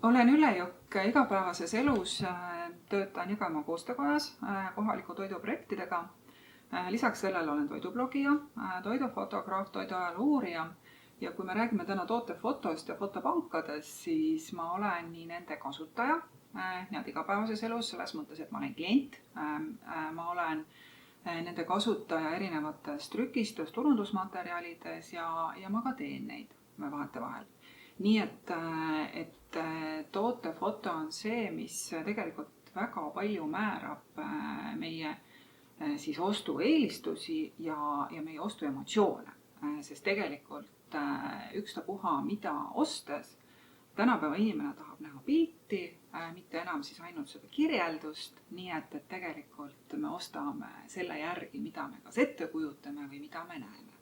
Olen ülejõuk igapäevases elus, töötan Jõgemaa koostöökojas kohaliku toiduprojektidega. Lisaks sellele olen toidublogija, toidufotograaf, toiduajaloo uurija ja kui me räägime täna tootefotost ja fotopankadest, siis ma olen nii nende kasutaja nii igapäevases elus, selles mõttes, et ma olen klient. Ma olen nende kasutaja erinevates trükistes, turundusmaterjalides ja ma ka teen neid vahetevahel. Nii et tootefoto on see, mis tegelikult väga palju määrab meie siis ostueelistusi ja meie ostuemotsioone, sest tegelikult ükstapuha mida ostes, tänapäeva inimene tahab näha pilti, mitte enam siis ainult seda kirjeldust, nii et tegelikult me ostame selle järgi, mida me kas ette kujutame või mida me näeme.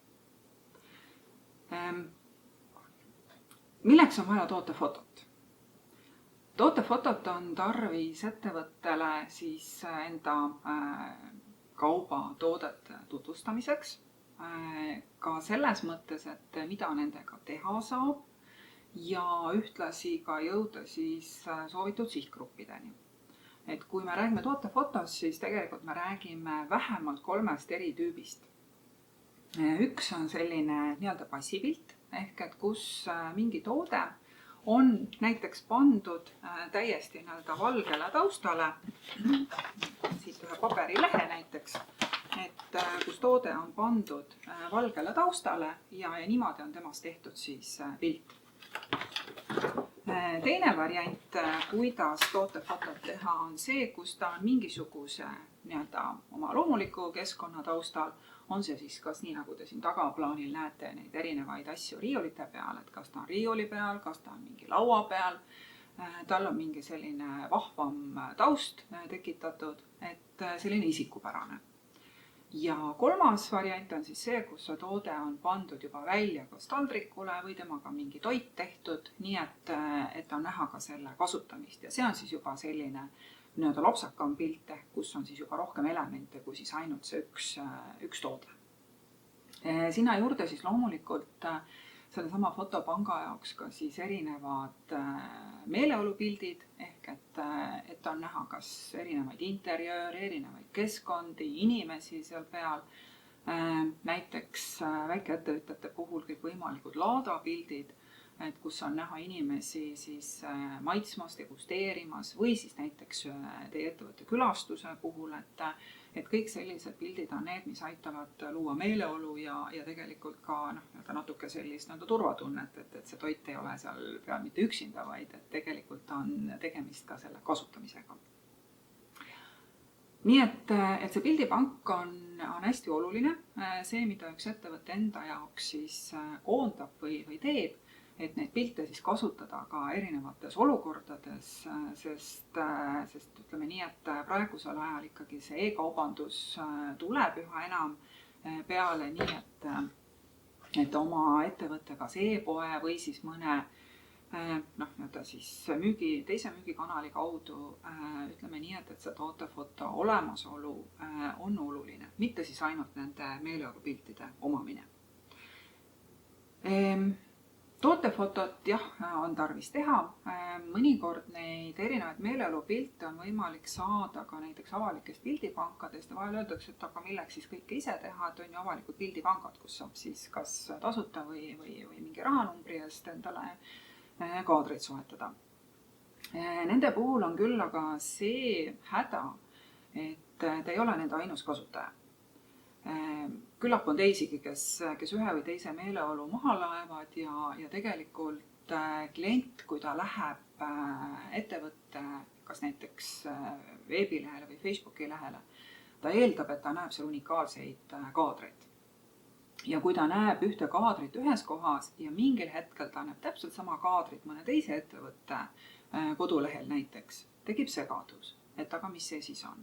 Milleks on vaja tootefotot? Tootefotot on tarvis ettevõttele siis enda kauba toodet tutvustamiseks, ka selles mõttes, et mida nendega teha saab ja ühtlasi ka jõuda siis soovitud sihtgruppideni. Et kui me räägime tootefotost, siis tegelikult me räägime vähemalt 3 eri tüübist. Üks on selline nii-öelda passipilt, ehk et kus mingi toode on näiteks pandud täiesti nii-öelda valgele taustale, siit ühe paberilehe näiteks, et kus toode on pandud valgele taustale ja niimoodi on temast tehtud siis pilt. Teine variant, kuidas tootefotot teha, on see, kus ta on mingisuguse nii-öelda oma loomuliku keskkonna taustal, on see siis kas nii, nagu te siin tagaplaanil näete neid erinevaid asju riiulite peal, et kas ta on riiuli peal, kas ta on mingi laua peal, tal on mingi selline vahvam taust tekitatud, et selline isikupärane. Ja 3. variant on siis see, kus see toode on pandud juba välja kas taldrikule või temaga mingi toit tehtud, nii et on näha ka selle kasutamist ja see on siis juba selline nii-öelda lopsakam pilt, kus on siis juba rohkem elemente kui siis ainult see üks toode. Sinna juurde siis loomulikult sellesama fotopanga jaoks ka siis erinevad meeleolupildid, ehk et on näha kas erinevaid interjööre, erinevaid keskkondi, inimesi seal peal. Näiteks väikeettevõtete puhul kõik võimalikud laadapildid, et kus on näha inimesi siis maitsmas, degusteerimas või siis näiteks teie ettevõtte külastuse puhul, et kõik sellised pildid on need, mis aitavad luua meeleolu ja tegelikult ka natuke sellist turvatunnet, et see toit ei ole seal peal mitte üksinda, vaid et tegelikult on tegemist ka selle kasutamisega. Nii et see pildipank on hästi oluline, see, mida üks ettevõtte enda jaoks siis koondab või teeb, et neid pilte siis kasutada ka erinevates olukordades, sest ütleme nii, et praegusel ajal ikkagi see e-kaubandus tuleb üha enam peale nii, et oma ettevõtte kas e-poe või siis mõne siis teise müügikanali kaudu ütleme nii, et see tootefoto olemasolu on oluline, mitte siis ainult nende meeleolupiltide omamine. Tootefotot on tarvis teha, mõnikord neid erinevaid meeleolupilte on võimalik saada ka näiteks avalikest pildipankadest ja vahel öeldakse, et aga milleks siis kõike ise teha, et on ju avalikud pildipangad, kus saab siis kas tasuta või mingi rahanumbri eest endale kaadreid soetada. Nende puhul on küll aga see häda, et te ei ole nende ainus kasutaja. Küllap on teisigi, kes ühe või teise meeleolu maha laevad ja tegelikult klient, kui ta läheb ettevõtte kas näiteks veebilehele või Facebooki lehele, ta eeldab, et ta näeb seal unikaalseid kaadreid. Ja kui ta näeb ühte kaadrit ühes kohas ja mingil hetkel ta näeb täpselt sama kaadrit mõne teise ettevõtte kodulehel näiteks, tekib segadus, et aga mis see siis on.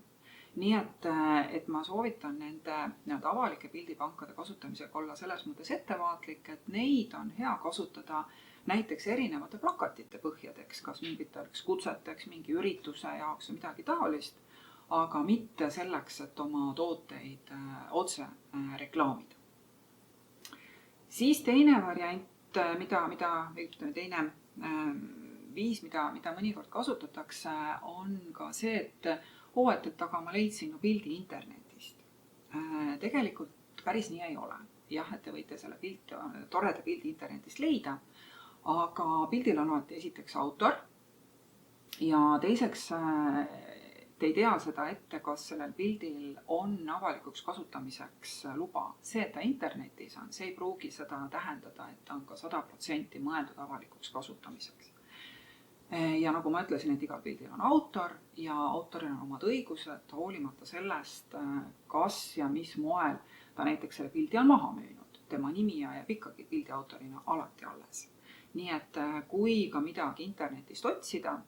Nii et ma soovitan nende avalike pildipankade kasutamisega olla selles mõttes ettevaatlik, et neid on hea kasutada näiteks erinevate plakatite põhjadeks, kas mingiteks kutseteks, mingi ürituse jaoks või midagi taolist, aga mitte selleks, et oma tooteid otse reklaamida. Siis teine variant, teine viis, mida mõnikord kasutatakse, on ka see, et aga ma leidsin pildi internetist. Tegelikult päris nii ei ole. Jah, et te võite selle toreda pildi internetist leida, aga pildil on alati esiteks autor ja teiseks te ei tea seda ette, kas sellel pildil on avalikuks kasutamiseks luba. See, et ta internetis on, see ei pruugi seda tähendada, et ta on ka 100% mõeldud avalikuks kasutamiseks. Ja nagu ma ütlesin, et igal pildil on autor ja autoril on omad õigused, hoolimata sellest, kas ja mis moel ta näiteks selle pildi on maha müünud. Tema nimi jääb ikkagi pildi autorina alati alles. Nii et kui ka midagi internetist otsida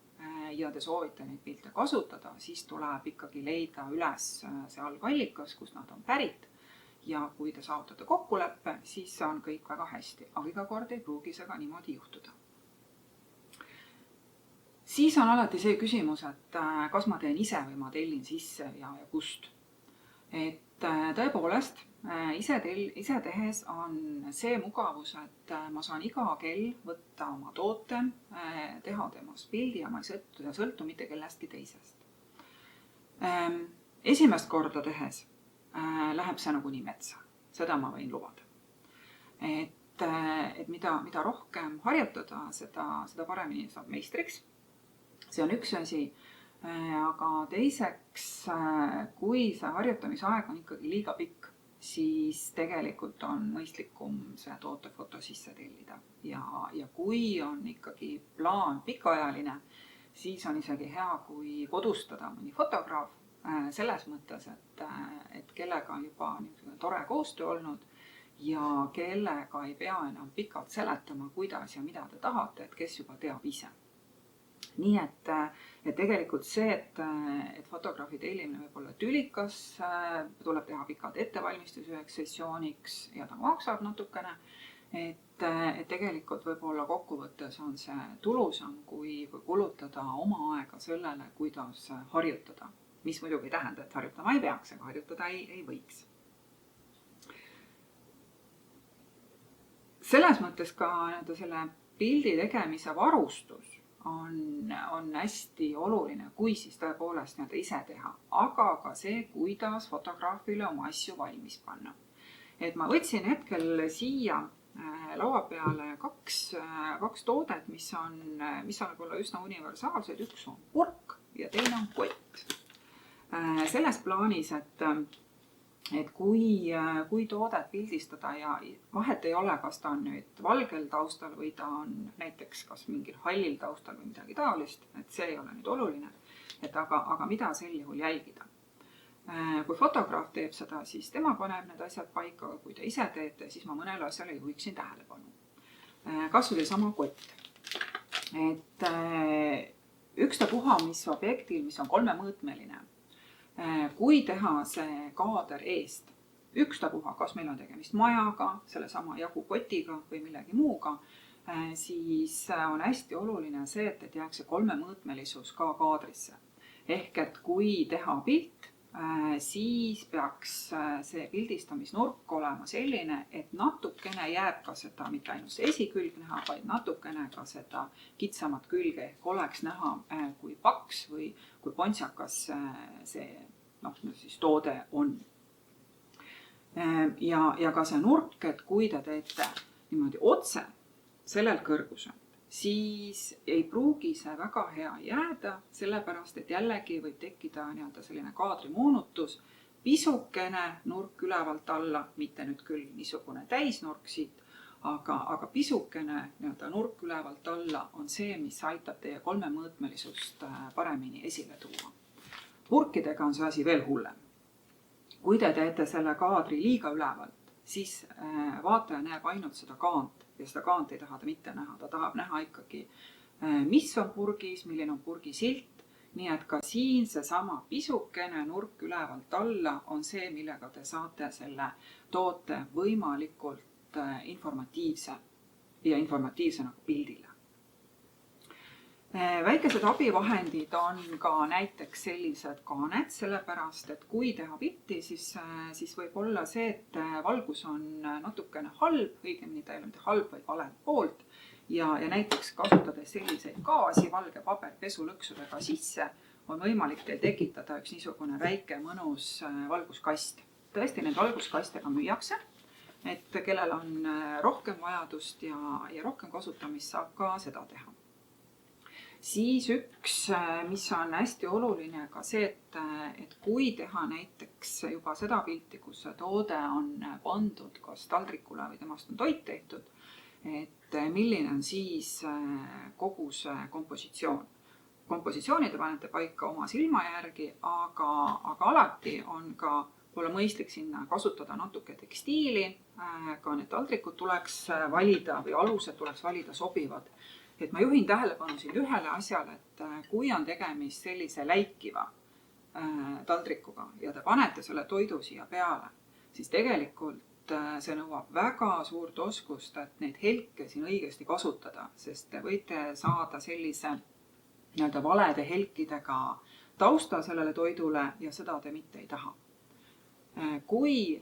ja te soovite neid pilte kasutada, siis tuleb ikkagi leida üles see algallikas, kus nad on pärit. Ja kui te saavutate kokkuleppe, siis see on kõik väga hästi, aga iga kord ei pruugi see ka niimoodi juhtuda. Siis on alati see küsimus, et kas ma teen ise või ma tellin sisse ja kust. Et tõepoolest, ise tehes on see mugavus, et ma saan iga kell võtta oma toote, teha temast pildi ja ma ei sõltu mitte kellestki teisest. Esimest korda tehes läheb see nagunii metsa. Seda ma võin lubada. Et mida rohkem harjutada, seda paremini saab meistriks. See on üks asi. Aga teiseks, kui see harjutamisaeg on ikkagi liiga pikk, siis tegelikult on mõistlikum see tootefoto sisse tellida. Ja kui on ikkagi plaan pikaajaline, siis on isegi hea, kui kodustada mõni fotograaf selles mõttes, et kellega on juba tore koostöö olnud ja kellega ei pea enam pikalt seletama, kuidas ja mida te tahate, et kes juba teab ise. Nii et tegelikult see, et fotograafi tellimine võib olla tülikas, tuleb teha pikalt ettevalmistus üheks sessiooniks ja ta maksab natukene, et tegelikult võib-olla kokkuvõttes on see tulusam, kui kulutada oma aega sellele, kuidas harjutada. Mis muidugi ei tähenda, et harjutama ei peaks, aga harjutada ei võiks. Selles mõttes ka selle pildi tegemise varustus on hästi oluline, kui siis tõepoolest ise teha, aga ka see, kuidas fotograafile oma asju valmis panna. Et ma võtsin hetkel siia laua peale kaks toodet, mis on võib-olla üsna universaalsed. Üks on purk ja teine on kott. Selles plaanis, et kui toodet pildistada ja vahet ei ole, kas ta on nüüd valgel taustal või ta on näiteks kas mingil hallil taustal või midagi taolist, et see ei ole nüüd oluline, aga mida sel juhul jälgida. Kui fotograaf teeb seda, siis tema paneb need asjad paika, aga kui te ise teete, siis ma mõnele asjale juhiksin tähelepanu. Kas või sama kott. Et ükstapuha, mis objektil, mis on 3-mõõtmeline, kui teha see kaader eest, ükstapuha, kas meil on tegemist majaga, selle sama jagu kotiga või millegi muuga, siis on hästi oluline see, et jääks see 3-mõõtmelisus ka kaadrisse. Ehk et kui teha pilt, siis peaks see pildistamisnurk olema selline, et natukene jääb ka seda, mitte ainult see esikülg näha, vaid natukene ka seda kitsamat külge, ehk oleks näha, kui paks või kui pontsakas see siis toode on. Ja ka see nurk, et kui te teete niimoodi otse sellel kõrgusel, siis ei pruugi see väga hea jääda, sellepärast, et jällegi võib tekkida selline kaadrimoonutus, pisukene nurk ülevalt alla, mitte nüüd küll niisugune täisnurk siit, aga pisukene nurk ülevalt alla on see, mis aitab teie 3-mõõtmelisust paremini esile tuua. Purkidega on see asi veel hullem. Kui te teete selle kaadri liiga ülevalt, siis vaataja näeb ainult seda kaant ja seda kaant ei taha ta mitte näha. Ta tahab näha ikkagi, mis on purgis, milline on purgi silt. Nii et ka siin seesama pisukene nurk ülevalt alla on see, millega te saate selle toote võimalikult informatiivse ja informatiivse nagu pildile. Väikesed abivahendid on ka näiteks sellised kaaned, sellepärast, et kui teha pilti, siis võib olla see, et valgus on natukene halb, õigemini ta ei ole mitte halb, vaid valelt poolt. ja näiteks kasutades selliseid gaasi valge paber pesulõksudega sisse, on võimalik teil tekitada üks niisugune väike mõnus valguskast. Tõesti, need valguskastega müüakse, et kellel on rohkem vajadust ja rohkem kasutamist, saab ka seda teha. Siis üks, mis on hästi oluline ka see, et kui teha näiteks juba seda pilti, kus see toode on pandud kas taldrikule või temast on toit tehtud, et milline on siis kogu see kompositsioon. Kompositsiooni te panete paika oma silma järgi, aga alati on ka pole mõistlik sinna kasutada natuke tekstiili, ka need taldrikud tuleks valida või alused tuleks valida sobivad. Et ma juhin tähelepanu siin ühele asjale, et kui on tegemist sellise läikiva taldrikuga ja te panete selle toidu siia peale, siis tegelikult see nõuab väga suurt oskust, et neid helke siin õigesti kasutada, sest te võite saada sellise valede helkidega tausta sellele toidule ja seda te mitte ei taha. Kui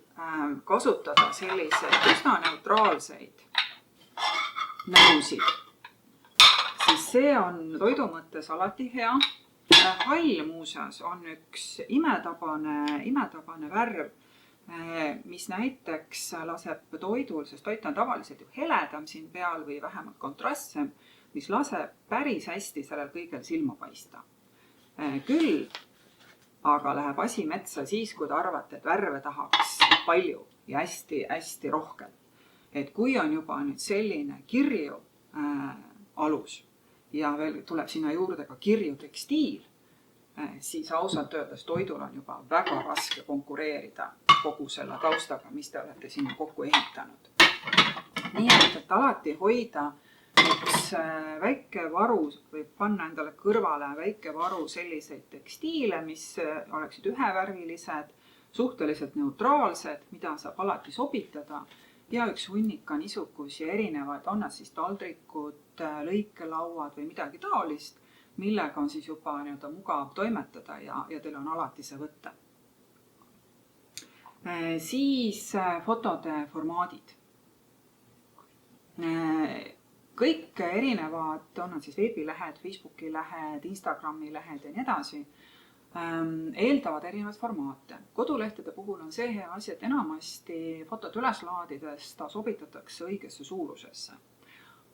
kasutada selliseid üsna neutraalseid nõusid, siis see on toidu mõttes alati hea. Hall muuseas on üks imetabane värv, mis näiteks laseb toidul, sest toit on tavaliselt ju heledam siin peal või vähemalt kontrastsem, mis laseb päris hästi sellel kõigel silma paista. Küll aga läheb asi metsa siis, kui te arvate, et värve tahaks palju ja hästi rohkem. Et kui on juba nüüd selline kirju alus ja veel tuleb sinna juurde ka kirju tekstiil, siis ausalt öeldes toidul on juba väga raske konkureerida kogu selle taustaga, mis te olete sinna kokku ehitanud. Nii et alati hoida üks väike varu, võib panna endale kõrvale väike varu selliseid tekstiile, mis oleksid ühevärvilised, suhteliselt neutraalsed, mida saab alati sobitada ja üks hunnika niisugusi erinevaid, on nad siis taldrikud, lõikelauad või midagi taolist, millega on siis juba mugav toimetada ja teil on alati see võtta. Siis fotode formaadid. Kõik erinevad, on nad siis veebilehed, Facebooki lehed, Instagrami lehed ja nii edasi, eeldavad erinevaid formaate. Kodulehtede puhul on see hea asi, et enamasti fotot üles laadides ta sobitatakse õigesse suurusesse.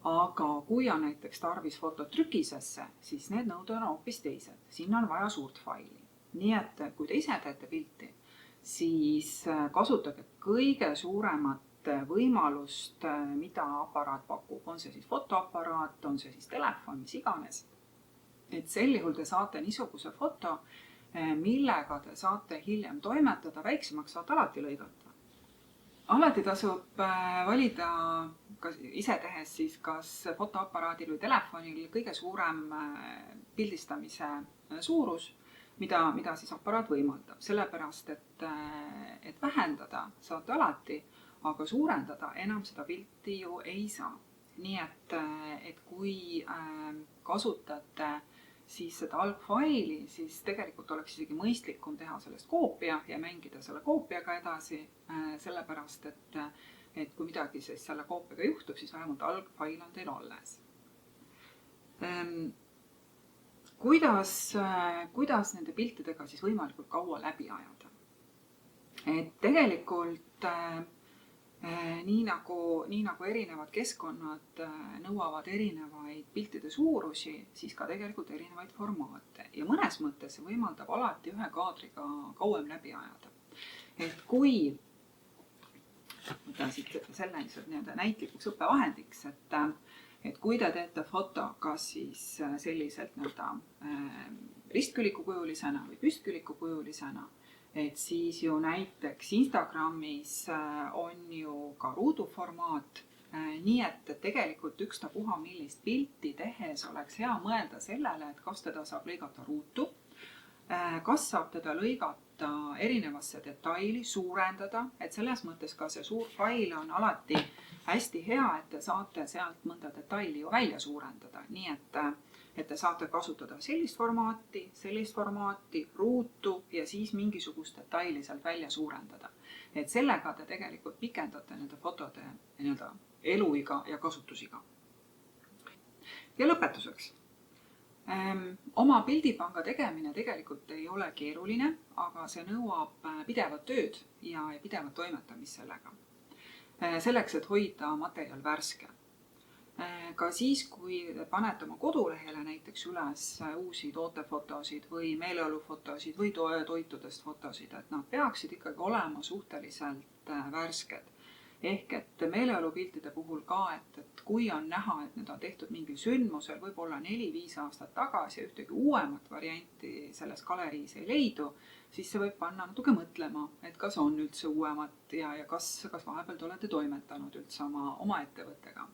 Aga kui on näiteks tarvis fotot trükisesse, siis need nõuded on hoopis teised. Sinna on vaja suurt faili. Nii et kui te ise teete pilti, siis kasutage kõige suuremat võimalust, mida aparaat pakub. On see siis fotoaparaat, on see siis telefon, mis iganes. Et sel juhul te saate niisuguse foto, millega te saate hiljem toimetada, väiksemaks saate alati lõigata. Alati tasub valida ise tehes siis kas fotoaparaadil või telefonil kõige suurem pildistamise suurus, mida siis aparaat võimaldab. Sellepärast, et vähendada saate alati, aga suurendada enam seda pilti ju ei saa. Nii et kui kasutate siis seda algfaili, siis tegelikult oleks isegi mõistlikum teha sellest koopia ja mängida selle koopiaga edasi, sellepärast, et kui midagi siis selle koopiaga juhtub, siis vähemalt algfail on teil alles. Kuidas nende piltidega siis võimalikult kaua läbi ajada? Et tegelikult nii nagu erinevad keskkonnad nõuavad erinevaid piltide suurusi, siis ka tegelikult erinevaid formaate. Ja mõnes mõttes see võimaldab alati ühe kaadriga kauem läbi ajada. Et kui, võtan siit selle näitlikuks õppevahendiks, et kui te teete foto kas siis selliselt ristkülikukujulisena või püstkülikukujulisena, et siis ju näiteks Instagramis on ju ka ruuduformaat, nii et tegelikult ükstapuha millist pilti tehes oleks hea mõelda sellele, et kas teda saab lõigata ruutu, kas saab teda lõigata erinevasse detaili, suurendada, et selles mõttes ka see suur fail on alati hästi hea, et te saate sealt mõnda detaili ju välja suurendada, nii et te saate kasutada sellist formaati, ruutu ja siis mingisugust detaili sealt välja suurendada. Et sellega te tegelikult pikendate nende fotode eluiga ja kasutusiga. Ja lõpetuseks. Oma pildipanga tegemine tegelikult ei ole keeruline, aga see nõuab pidevat tööd ja pidevat toimetamist sellega. Selleks, et hoida materjal värske. Ka siis, kui te panete oma kodulehele näiteks üles uusi tootefotosid või meeleolufotosid või toitudest fotosid, et nad peaksid ikkagi olema suhteliselt värsked. Ehk et meeleolupiltide puhul ka, et kui on näha, et need on tehtud mingil sündmusel, võib-olla 4-5 aastat tagasi ja ühtegi uuemat varianti selles galeriis ei leidu, siis see võib panna natuke mõtlema, et kas on üldse uuemat ja kas vahepeal te olete toimetanud üldse oma ettevõttega.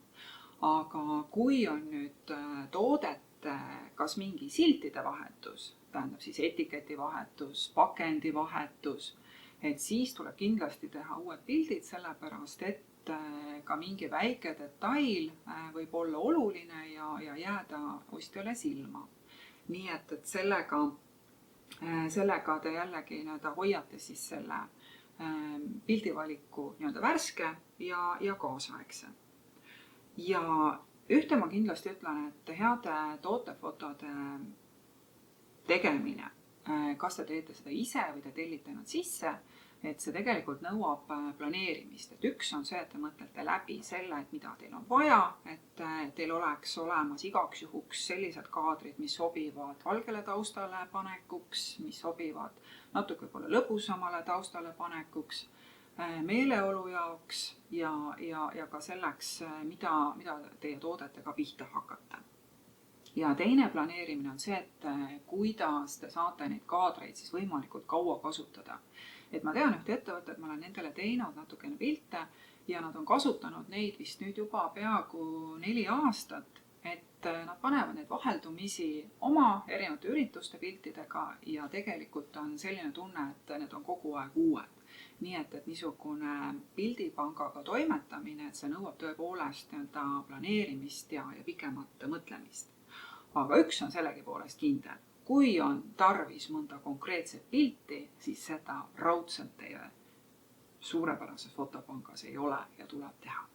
Aga kui on nüüd toodete kas mingi siltide vahetus, tähendab siis etiketi vahetus, pakendi vahetus, et siis tuleb kindlasti teha uued pildid, sellepärast et ka mingi väike detail võib olla oluline ja jääda ostjale silma. Nii et sellega te jällegi hoiate siis selle pildivaliku värske ja kaasaegse. Ja ühte ma kindlasti ütlen, et heade tootefotode tegemine, kas te teete seda ise või te tellite nad sisse, et see tegelikult nõuab planeerimist. Et üks on see, et te mõtlete läbi selle, et mida teil on vaja, et teil oleks olemas igaks juhuks sellised kaadrid, mis sobivad valgele taustale panekuks, mis sobivad natuke võib-olla lõbusamale taustale panekuks, meeleolu jaoks ja ka selleks, mida teie toodetega pihta hakata. Ja teine planeerimine on see, et kuidas te saate neid kaadreid siis võimalikult kaua kasutada. Et ma tean ühte ettevõtet, ma olen nendele teinud natukene pilte ja nad on kasutanud neid vist nüüd juba peaaegu 4 aastat, et nad panevad neid vaheldumisi oma erinevate ürituste piltidega ja tegelikult on selline tunne, et need on kogu aeg uued. Nii et niisugune pildipangaga toimetamine, et see nõuab tõepoolest planeerimist ja pikemat mõtlemist. Aga üks on sellegipoolest kindel. Kui on tarvis mõnda konkreetset pilti, siis seda raudselt teie suurepärases fotopangas ei ole ja tuleb teha.